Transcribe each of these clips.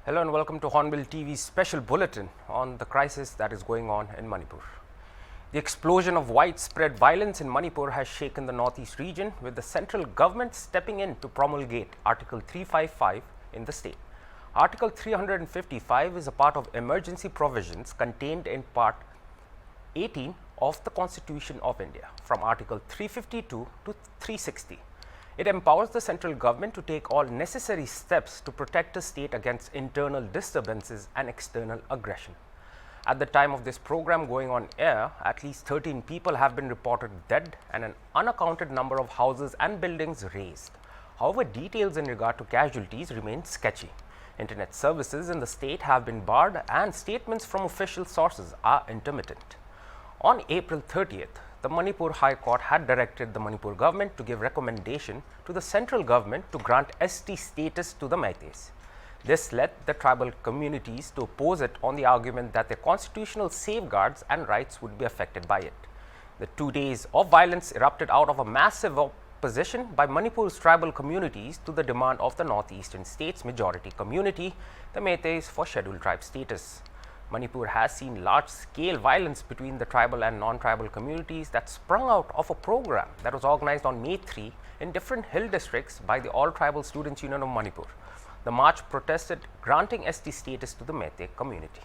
Hello and welcome to Hornbill TV's special bulletin on the crisis that is going on in Manipur. The explosion of widespread violence in Manipur has shaken the northeast region, with the central government stepping in to promulgate Article 355 in the state. Article 355 is a part of emergency provisions contained in Part 18 of the Constitution of India, from Article 352 to 360. It empowers the central government to take all necessary steps to protect the state against internal disturbances and external aggression. At the time of this program going on air, at least 13 people have been reported dead and an unaccounted number of houses and buildings razed. However, details in regard to casualties remain sketchy. Internet services in the state have been barred and statements from official sources are intermittent. On April 30th, the Manipur High Court had directed the Manipur government to give recommendation to the central government to grant ST status to the Meiteis. This led the tribal communities to oppose it on the argument that their constitutional safeguards and rights would be affected by it. The 2 days of violence erupted out of a massive opposition by Manipur's tribal communities to the demand of the northeastern state's majority community, the Meiteis, for scheduled tribe status. Manipur has seen large-scale violence between the tribal and non-tribal communities that sprung out of a program that was organized on May 3 in different hill districts by the All-Tribal Students' Union of Manipur. The march protested granting ST status to the Meitei community.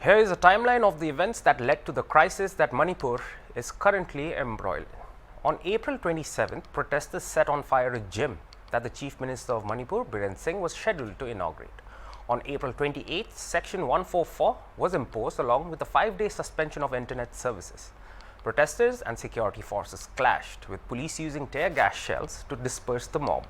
Here is a timeline of the events that led to the crisis that Manipur is currently embroiled in. On April 27th, protesters set on fire a gym that the Chief Minister of Manipur, Biren Singh, was scheduled to inaugurate. On April 28th, Section 144 was imposed along with a 5-day suspension of internet services. Protesters and security forces clashed, with police using tear gas shells to disperse the mob.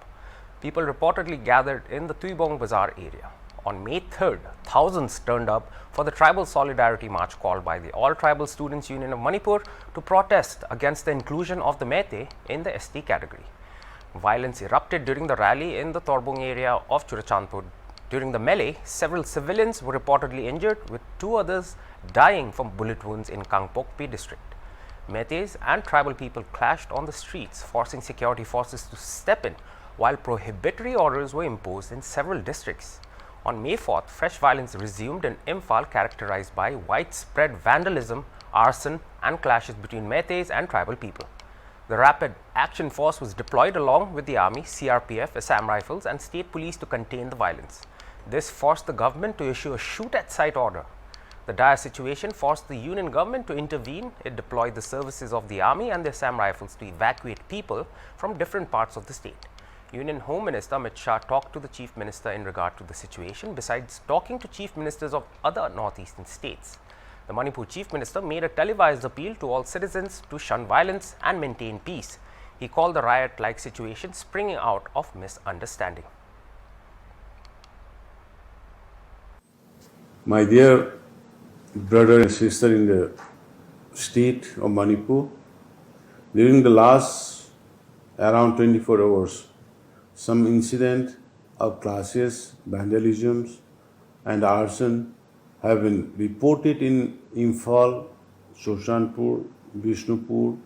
People reportedly gathered in the Tuibong Bazaar area. On May 3rd, thousands turned up for the Tribal Solidarity March called by the All-Tribal Students' Union of Manipur to protest against the inclusion of the Meitei in the ST category. Violence erupted during the rally in the Torbong area of Churachandpur. During the melee, several civilians were reportedly injured, with 2 others dying from bullet wounds in Kangpokpi district. Meiteis and tribal people clashed on the streets, forcing security forces to step in, while prohibitory orders were imposed in several districts. On May 4th, fresh violence resumed in Imphal, characterized by widespread vandalism, arson and clashes between Meiteis and tribal people. The Rapid Action Force was deployed along with the Army, CRPF, Assam Rifles and State Police to contain the violence. This forced the government to issue a shoot-at-sight order. The dire situation forced the Union government to intervene. It deployed the services of the Army and the Assam Rifles to evacuate people from different parts of the state. Union Home Minister Amit Shah talked to the Chief Minister in regard to the situation, besides talking to Chief Ministers of other northeastern states. The Manipur Chief Minister made a televised appeal to all citizens to shun violence and maintain peace. He called the riot-like situation springing out of misunderstanding. My dear brother and sister in the state of Manipur, during the last around 24 hours, some incident of clashes, vandalisms and arson have been reported in Imphal, Churachandpur, Bishnupur,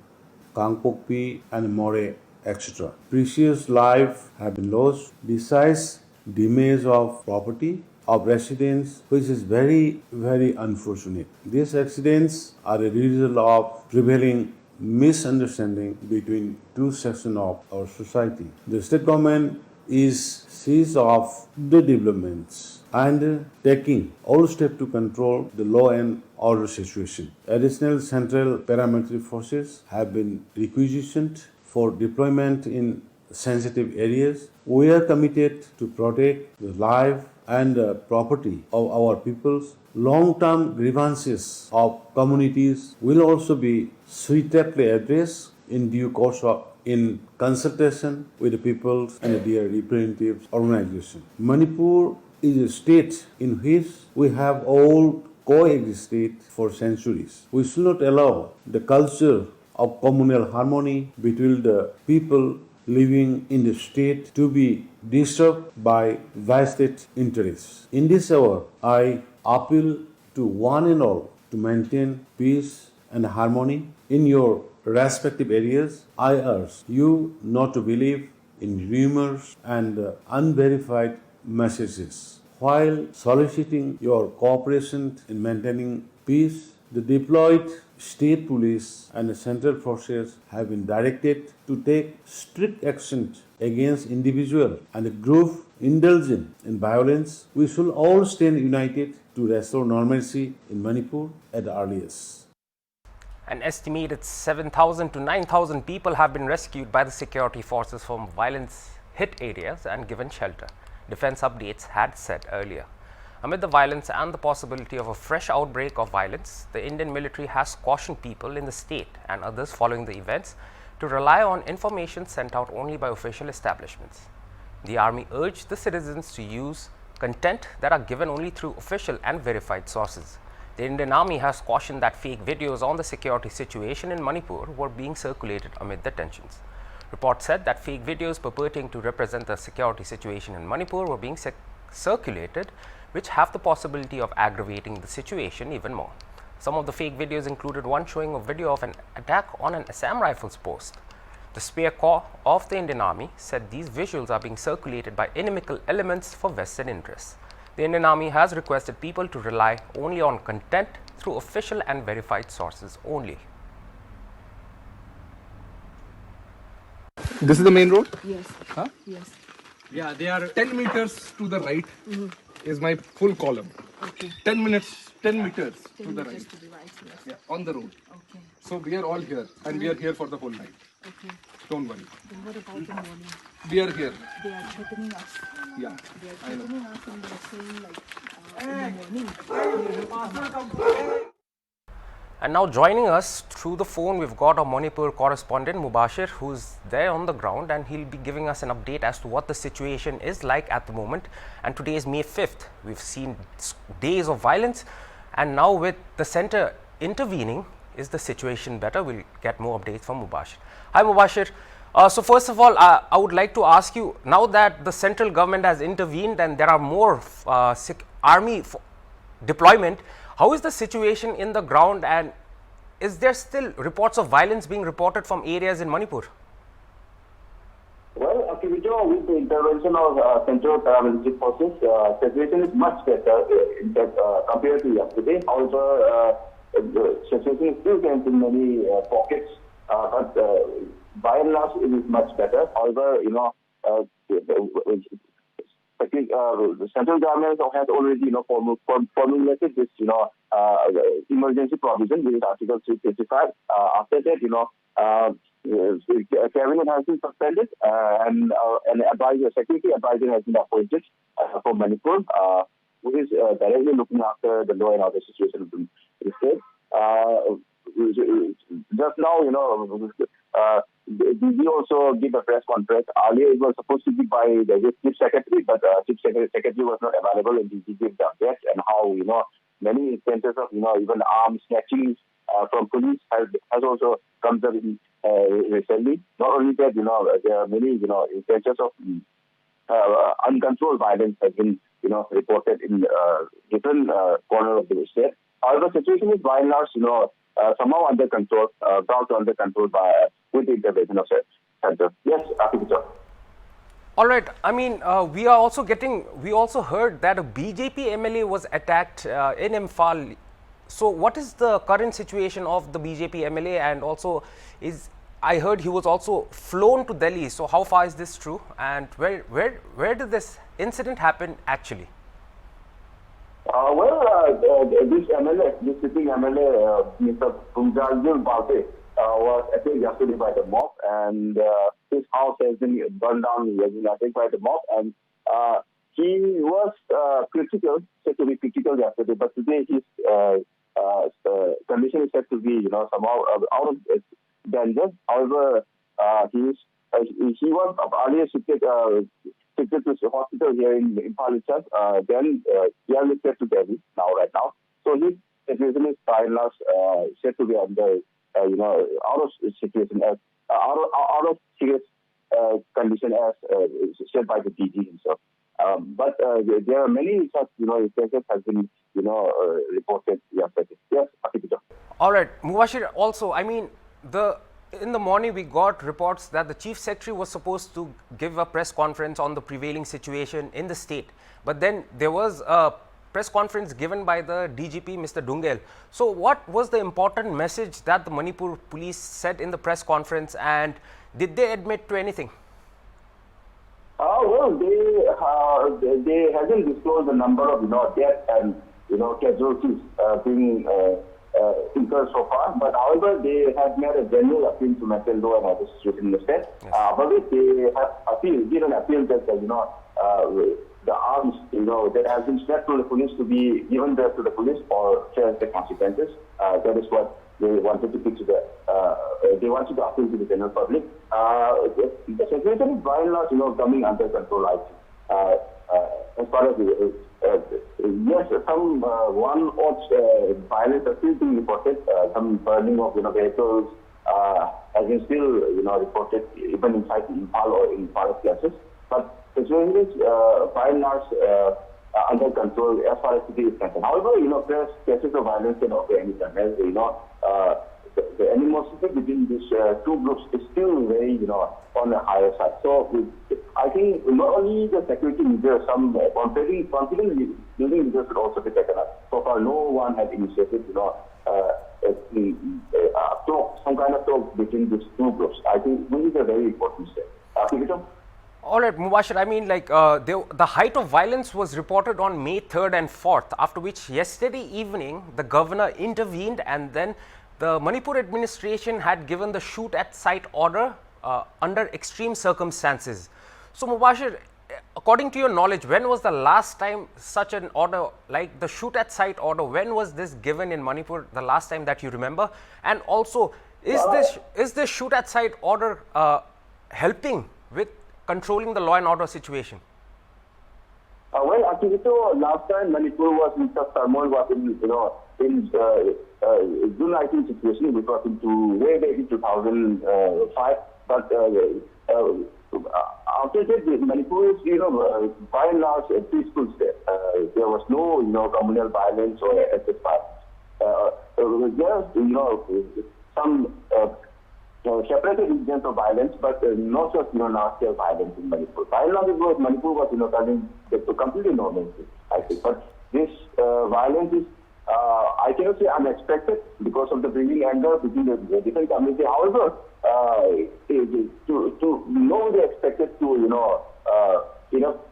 Kangpokpi and More, etc. Precious lives have been lost, besides damage of property of residents, which is very, very unfortunate. These accidents are a result of prevailing misunderstanding between 2 sections of our society. The state government is seized of the developments and taking all steps to control the law and order situation. Additional central paramilitary forces have been requisitioned for deployment in sensitive areas. We are committed to protect the life and property of our peoples. Long-term grievances of communities will also be suitably addressed in due course in consultation with the peoples and their representative organizations. Manipur is a state in which we have all coexisted for centuries. We should not allow the culture of communal harmony between the people living in the state to be disturbed by vested interests. In this hour, I appeal to one and all to maintain peace and harmony in your respective areas. I urge you not to believe in rumors and unverified messages. While soliciting your cooperation in maintaining peace, the deployed state police and the central forces have been directed to take strict action against individual and a group indulgent in violence. We should all stand united to restore normalcy in Manipur at the earliest. An estimated 7,000 to 9,000 people have been rescued by the security forces from violence-hit areas and given shelter, defense updates had said earlier. Amid the violence and the possibility of a fresh outbreak of violence, the Indian military has cautioned people in the state and others following the events to rely on information sent out only by official establishments. The army urged the citizens to use content that are given only through official and verified sources. The Indian Army has cautioned that fake videos on the security situation in Manipur were being circulated amid the tensions. Reports said that fake videos purporting to represent the security situation in Manipur were being circulated, which have the possibility of aggravating the situation even more. Some of the fake videos included one showing a video of an attack on an Assam Rifles post. The Spear Corps of the Indian Army said these visuals are being circulated by inimical elements for vested interests. The Indian Army has requested people to rely only on content through official and verified sources only. This is the main road? Yes. Huh? Yes. Yeah, they are 10 meters to the right is my full column. Okay. 10 meters to 10 the right. meters to the right. Yes. Yeah, on the road. Okay. So we are all here and we are here for the whole night. Okay. Don't worry. Then what about the morning? We are here. They are threatening us. Yeah. They are threatening us and they are saying like in the morning. And now joining us through the phone, we've got our Manipur correspondent Mubashir, who's there on the ground, and he'll be giving us an update as to what the situation is like at the moment. And today is May 5th. We've seen days of violence, and now with the center intervening, is the situation better? We'll get more updates from Mubashir. Hi Mubashir. So first of all, I would like to ask you, now that the central government has intervened and there are more army deployment, how is the situation in the ground, and is there still reports of violence being reported from areas in Manipur? Well, with the intervention of Central Paramilitary Forces, situation is much better in fact, compared to yesterday. However, the situation is still tense in many pockets, but by and large it is much better. However, the central government has already, formulated this, emergency provision, which is Article 355. After that, cabinet has been suspended, and an advisor, security advisor, has been appointed for Manipur, who is directly looking after the law and order situation of the state. Just now, we also give a press conference. Earlier, it was supposed to be by the chief secretary, but chief secretary was not available, and he gave the updates and how many instances of even arms snatching from police has also come up recently. Not only that, there are many instances of uncontrolled violence has been reported in different corners of the state. However, the situation is by and large somehow under control, brought under control with the intervention of center. Yes, Akipito. All right. I mean, we also heard that a BJP MLA was attacked in Imphal. So what is the current situation of the BJP MLA, and also I heard he was also flown to Delhi. So how far is this true, and where did this incident happen actually? This MLA, this sitting MLA, Mr. Punjajul Bate, was attacked yesterday by the mob, and his house has been burned down. He has been attacked by the mob, and he was said to be critical yesterday, but today his condition is said to be somehow out of danger. However, he was earlier shifted to the hospital here in Imphal itself. Then he are lifted to Delhi right now. So his by and large said to be under out of situation as out of serious condition as said by the DG himself. But there are many such cases have been reported yesterday. Yes, Akipito. All right, Mubashir, also, I mean, in the morning we got reports that the Chief Secretary was supposed to give a press conference on the prevailing situation in the state. But then there was a press conference given by the DGP, Mr. Dungel. So what was the important message that the Manipur police said in the press conference, and did they admit to anything? Well, they hasn't disclosed the number of deaths and casualties being incurred so far. But however, they have made a general appeal to maintain law and order situation in the state. Yes. But they have given an appeal that the arms that has been spread to the police to be given back to the police or face the consequences. That is what they wanted to pitch to they wanted to appeal to the general public. The situation is by and large, coming under control, I think. As far as yes, some one odd violence are still being reported. Some burning of vehicles has been still reported even inside Impal or in forest places. But the situation is by and large under control as far as city is concerned. However, cases of violence can occur anytime. The animosity between these two groups is still very, on the higher side. So I think not only the security measures, some confident building measures should also be taken up. So far, no one has initiated, some kind of talk between these two groups. I think this is a very important step. All right, Mubashir, I mean, like, the height of violence was reported on May 3rd and 4th, after which yesterday evening the governor intervened, and then the Manipur administration had given the shoot at sight order under extreme circumstances. So, Mubashir, according to your knowledge, when was the last time such an order, like the shoot at sight order, when was this given in Manipur, the last time that you remember? And also, is this shoot at sight order helping with controlling the law and order situation? Well, Akivito, last time Manipur was in such turmoil was in June 19 situation, which was way back in 2005. But after that, Manipur is, by and large, a peaceful state. There was no, communal violence or etc. Just, some separated incidents of violence, but not just large-scale violence in Manipur. By and large, Manipur was turning to completely normal, I think. But this violence is, I cannot say unexpected because of the bringing anger between the different communities. However, to know they expected to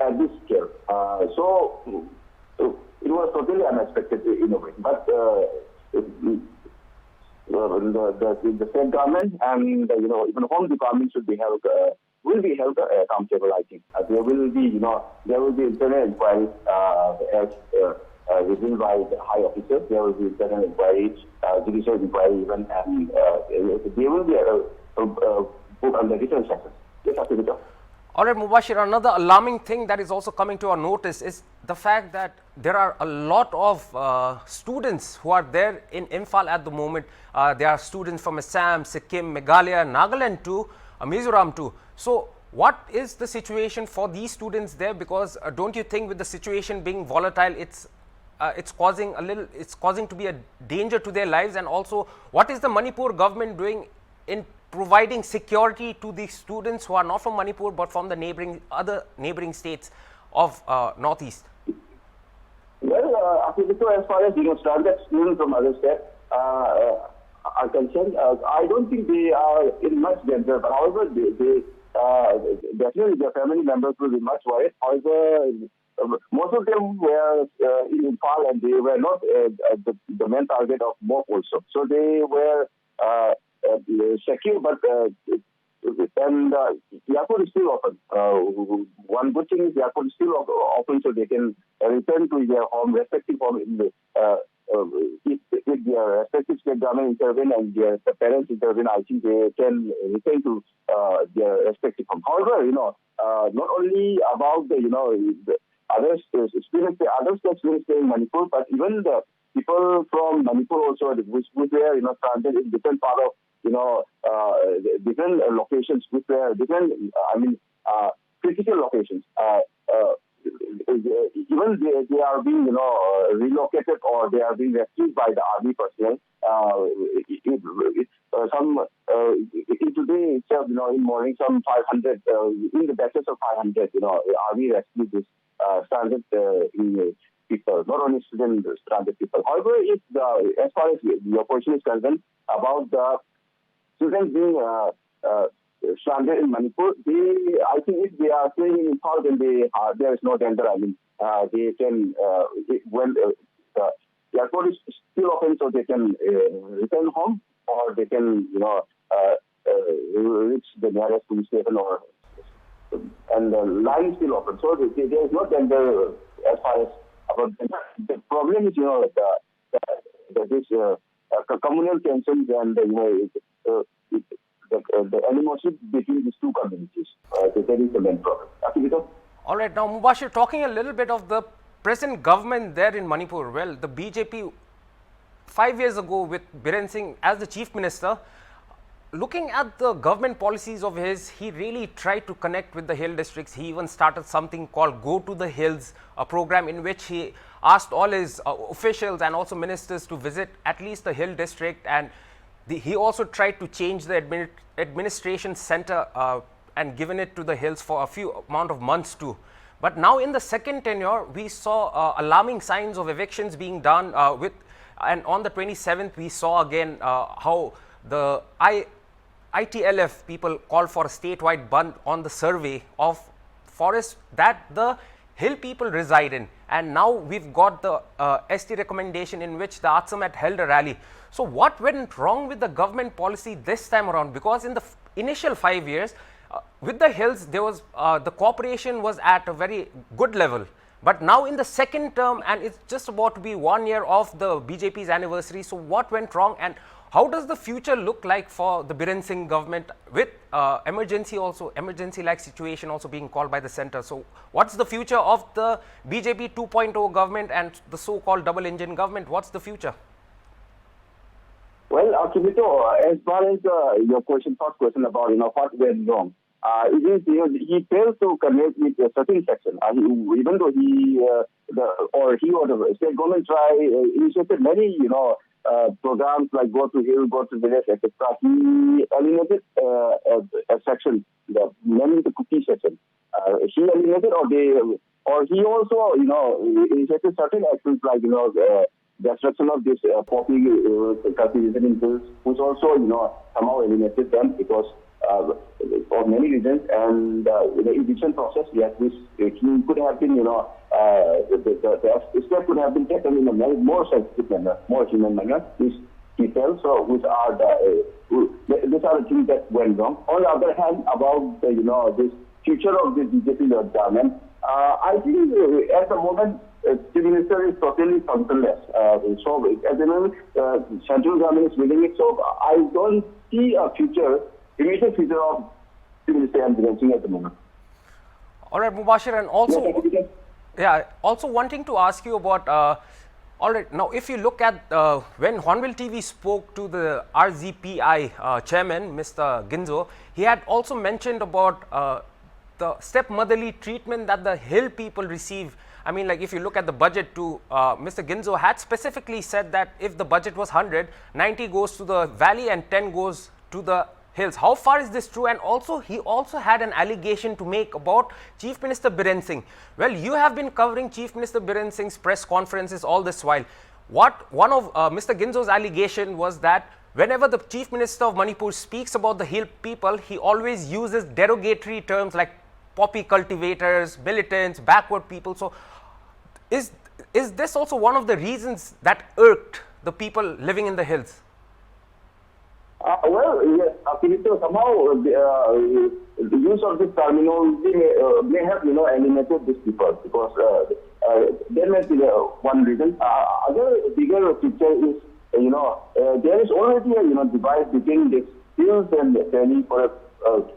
at this scale. So it was totally unexpected in a way. But the state government and even home department should be held will be held accountable. I think there will be internal inquiries as revealed by the high officers. There will be internal inquiries, judicial inquiry even, and there will be put under different sections. Yes, absolutely. All right, Mubashir, another alarming thing that is also coming to our notice is the fact that there are a lot of students who are there in Imphal at the moment. There are students from Assam, Sikkim, Meghalaya, Nagaland too, Mizoram too. So what is the situation for these students there? Because don't you think with the situation being volatile, it's causing to be a danger to their lives? And also, what is the Manipur government doing in providing security to the students who are not from Manipur but from the other neighboring states of Northeast? Well, as far as stranded students from other states are concerned, I don't think they are in much danger. But however, they definitely their family members will be much worried. However, most of them were in Impal and they were not the main target of MOP also. So they were secure, but the airport is still open. One good thing is the airport is still open, so they can return to their respective home in the if their respective state government intervene and their parents intervene. I think they can return to their respective home. However, not only about the other states in Manipur, but even the people from Manipur also, which were, stranded in different part of, different locations, which were different, critical locations. Even they are being, relocated, or they are being rescued by the army personnel. Today itself, in morning, some 500, in the batches of 500, army rescued this stranded people, not only student stranded people. However, as far as your question is concerned about the students being stranded in Manipur, I think if they are staying in Nepal, then there is no danger. They can, when the airport is still open, so they can return home, or they can, reach the nearest police station, and the line is still open. So there is no danger as far as about the problem is, this communal tensions and, the animosity between these two communities. That is the main problem. Akibito? All right, now Mubashir, talking a little bit of the present government there in Manipur. Well, the BJP 5 years ago with Biren Singh as the chief minister, looking at the government policies of his, he really tried to connect with the hill districts. He even started something called Go to the Hills, a program in which he asked all his officials and also ministers to visit at least the hill district, and he also tried to change the administration center and given it to the hills for a few amount of months too. But now in the second tenure, we saw alarming signs of evictions being done and on the 27th, we saw again how the ITLF people called for a statewide ban on the survey of forests that the hill people reside in. And now we've got the ST recommendation in which the Atsamat held a rally. So what went wrong with the government policy this time around? Because in the initial 5 years, with the hills, there was the cooperation was at a very good level. But now in the second term, and it's just about to be 1 year of the BJP's anniversary. So what went wrong, and how does the future look like for the Biren Singh government with emergency-like situation also being called by the center? So what's the future of the BJP 2.0 government and the so-called double engine government? What's the future? Well, Akibito, as far as your first question about what went wrong, it is he failed to connect with a certain section. Even though he or the state government initiated many programs like Go to Hill, Go to Village, etc. He eliminated a section, mainly the cookie section. He eliminated, or he also initiated certain actions like destruction of this poppy cultivation in hills, which also somehow eliminated them because for many reasons, and the eviction process, yes, which he could have been, the step could have been taken in a more sensitive manner, more human manner, which he felt. So, these are the things that went wrong. On the other hand, about this future of the BJP government, I think at the moment, Chief Minister is totally functionless. So, at the moment, central government is willing it. So, I don't see a immediate future of Chief Minister and Biren Singh at the moment. All right, Mubashir, and also, also wanting to ask you about, all right, now if you look at when HornbillTV spoke to the RZPI chairman, Mr. Ginzo, he had also mentioned about the stepmotherly treatment that the hill people receive. I mean, like if you look at the budget too, Mr. Ginzo had specifically said that if the budget was 100, 90 goes to the valley and 10 goes to the hills. How far is this true? And also, he also had an allegation to make about Chief Minister Biren Singh. Well, you have been covering Chief Minister Biren Singh's press conferences all this while. One of Mr. Ginzo's allegation was that whenever the Chief Minister of Manipur speaks about the hill people, he always uses derogatory terms like poppy cultivators, militants, backward people. So, is this also one of the reasons that irked the people living in the hills? Well, yes, somehow the use of this terminology may have, animated these people because there may be one reason. Other bigger picture is, there is already a, divide between the hills and the valley for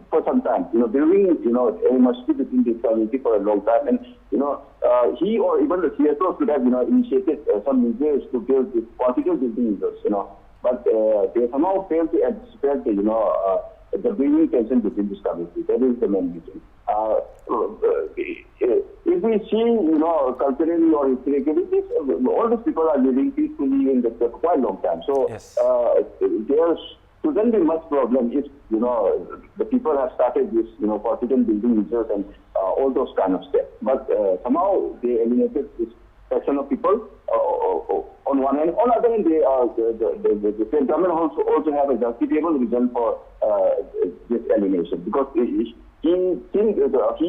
for some time. Building a mosque within this community for a long time, and he or even the CSO should have initiated some measures to build this quantity of building users. But they somehow failed to anticipate the building tension between this community. That is the main reason. If we see, culturally or historically, all these people are living peacefully in the for quite a long time. So Yes. There shouldn't be much problem if the people have started this confident building users and all those kind of steps. But somehow they eliminated this section of people on one hand. On the other hand, the state government also have a justifiable reason for this elimination, because he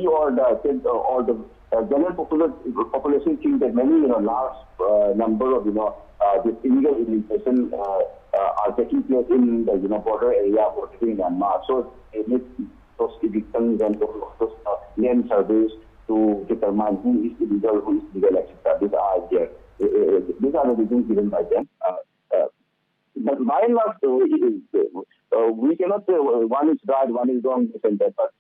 or the general population think that many large number of this illegal immigration are taking place in the border area bordering Myanmar. So they need those evictions and those land surveys to determine who is illegal, who is legal, etc. These are there. These are the reasons given by them. But by and large, we cannot say one is right, one is wrong, this and that. But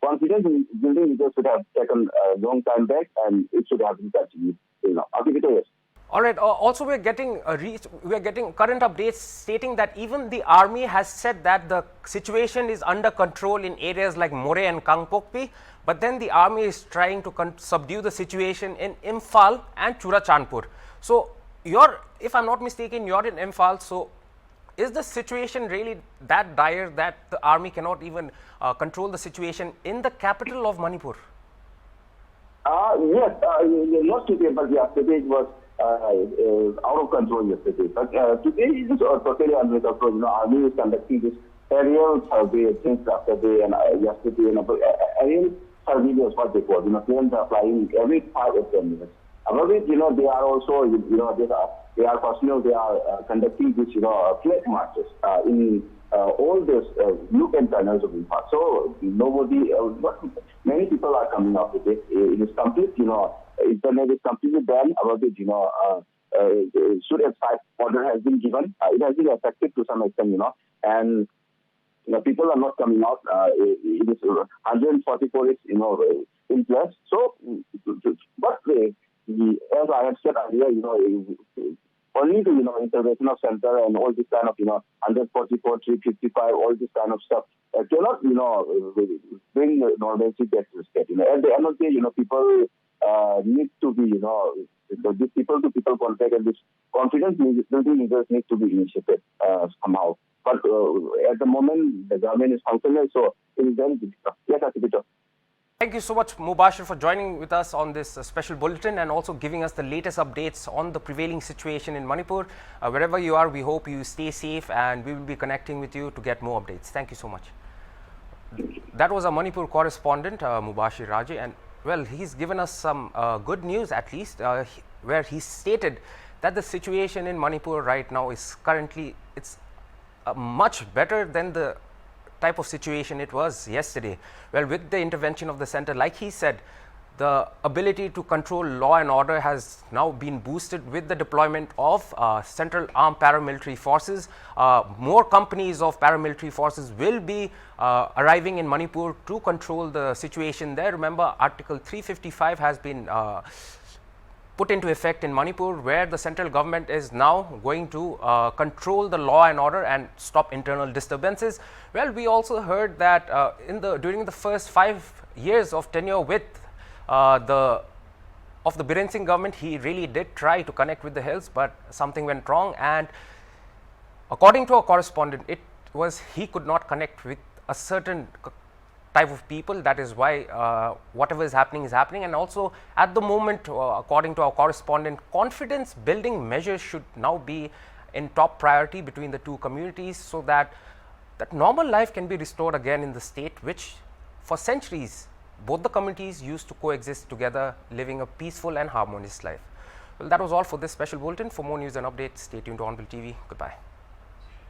confidence in building users should have taken a long time back, and it should have been continued. I'll give it a yes. All right. Also, we're getting current updates stating that even the army has said that the situation is under control in areas like More and Kangpokpi, but then the army is trying to subdue the situation in Imphal and Churachandpur. So, if I'm not mistaken, you're in Imphal. So, is the situation really that dire that the army cannot even control the situation in the capital of Manipur? Yes, not today, but yesterday it was out of control yesterday. But today it is totally under control. Army is conducting this aerial survey since yesterday and yesterday. Aerial survey is what they call. Planes are flying every 5 or 10 minutes. Above it, they are also, they are personnel. They are conducting this, flag marches in all those nook and corners of Imphal. So nobody, many people are coming up with it. It is complete, internet is completely banned. About it, should a site order has been given, it has been effective to some extent, and people are not coming out. It is 144 is in place. So, but as I have said earlier, only the intervention of center and all this kind of 144, 355, all this kind of stuff cannot bring normalcy back to the state. At the end of the day, people need to be this people to people contact and this confidence building measures need to be initiated somehow. But at the moment, the government is functional, so it is very difficult. Yes, Akipito. Thank you so much, Mubashir, for joining with us on this special bulletin and also giving us the latest updates on the prevailing situation in Manipur. Wherever you are, we hope you stay safe, and we will be connecting with you to get more updates. Thank you so much. That was our Manipur correspondent, Mubashir Raje, and well, he's given us some good news at least, where he stated that the situation in Manipur right now is currently, it's much better than the type of situation it was yesterday. Well, with the intervention of the center, like he said, the ability to control law and order has now been boosted with the deployment of central armed paramilitary forces. More companies of paramilitary forces will be arriving in Manipur to control the situation there. Remember, Article 355 has been put into effect in Manipur, where the central government is now going to control the law and order and stop internal disturbances. Well, we also heard that during the first 5 years of tenure with the Biren Singh government, he really did try to connect with the hills, but something went wrong, and according to our correspondent, it was he could not connect with a certain type of people. That is why whatever is happening, and also at the moment, according to our correspondent, confidence building measures should now be in top priority between the two communities, so that normal life can be restored again in the state, which for centuries both the communities used to coexist together, living a peaceful and harmonious life. Well, that was all for this special bulletin. For more news and updates, stay tuned to HornbillTV. Goodbye.